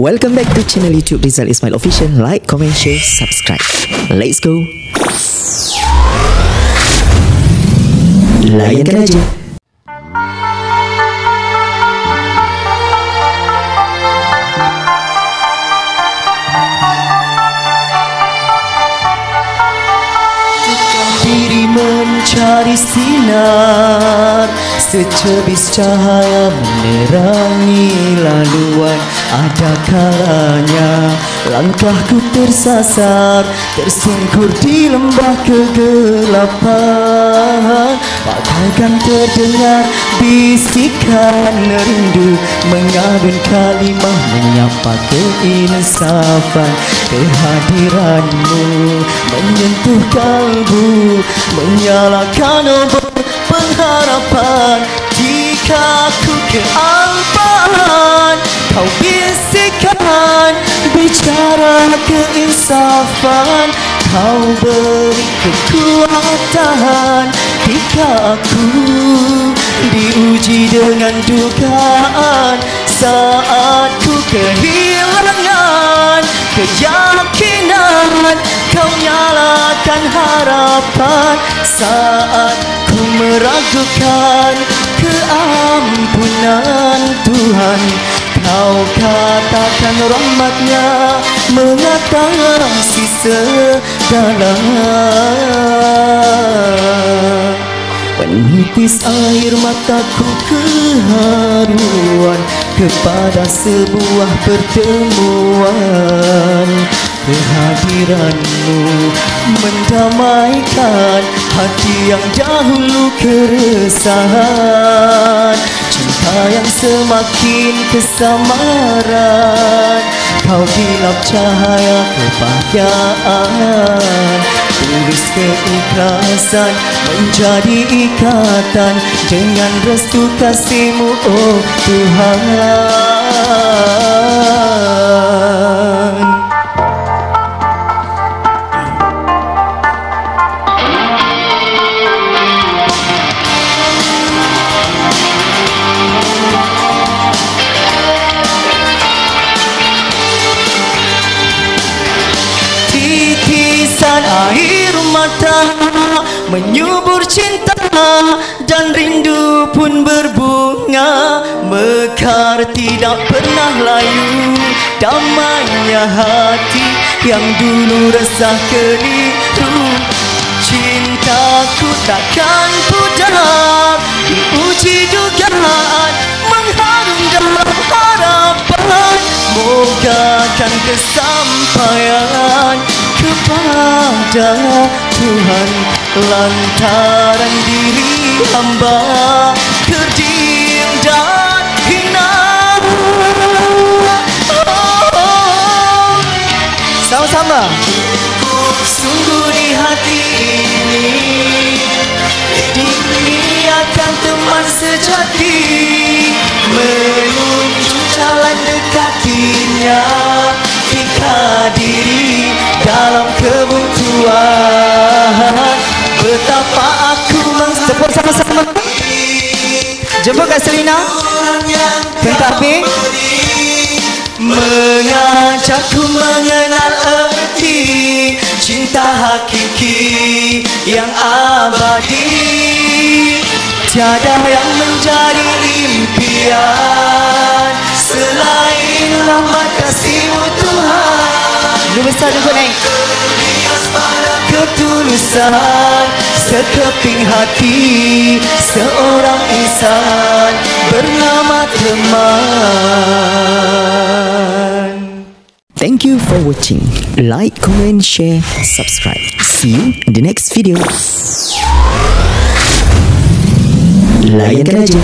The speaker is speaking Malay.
Welcome back to channel YouTube Rizal Ismail Official. Like, comment, share, subscribe. Let's go. Layankan aja. Diri mencari sinar, secebis cahaya menerangi laluan. Ada kalanya langkahku tersasar, tersungkur di lembah kegelapan. Bagaikan terdengar bisikan rindu, mengalun kalimah menyapa keinsafan. Kehadiranmu menyentuh kalbu, menyalakan obor pengharapan. Jika ku kealpaan, kau bisikkan bicara keinsafan. Kau beri kekuatan jika aku diuji dengan dugaan. Saat ku kehilangan keyakinan, kau nyalakan harapan. Saat ku meragukan keampunan Tuhan, kau katakan rahmatnya mengatasi segala. Menitis air mataku keharuan kepada sebuah pertemuan. Kehadiranmu mendamaikan hati yang dahulu keresahan. Cinta yang semakin kesamaran, kau bilap cahaya kebahagiaan. Tulis keikhlasan menjadi ikatan dengan restu kasih-Mu, oh Tuhan. Titisan air mata menyubur cinta, dan rindu pun berbunga mekar tidak pernah layu. Damainya hati yang dulu resah keliru. Cintaku takkan pudar diuji dugaan, mengharum dalam harapan. Moga kan kesampaian kepada Tuhan, lantaran diri hamba terdiam dan hina. Sama-sama. Sungguh di hati ini diniatkan teman sejati, menunjuk jalan dekatinya. Jika diri dalam kebuntuan, betapa aku tepuk sama-sama. Jemput Kak Selina, Kentaping, mengajakku mengenal erti cinta hakiki yang abadi. Tiada yang menjadi impian selain rahmat kasih-Mu Tuhan. Lu besar juga naik. Ketulusan sekeping hati seorang insan bernama teman. Thank you for watching. Like, comment, share, subscribe. See you in the next video. Layankan aja.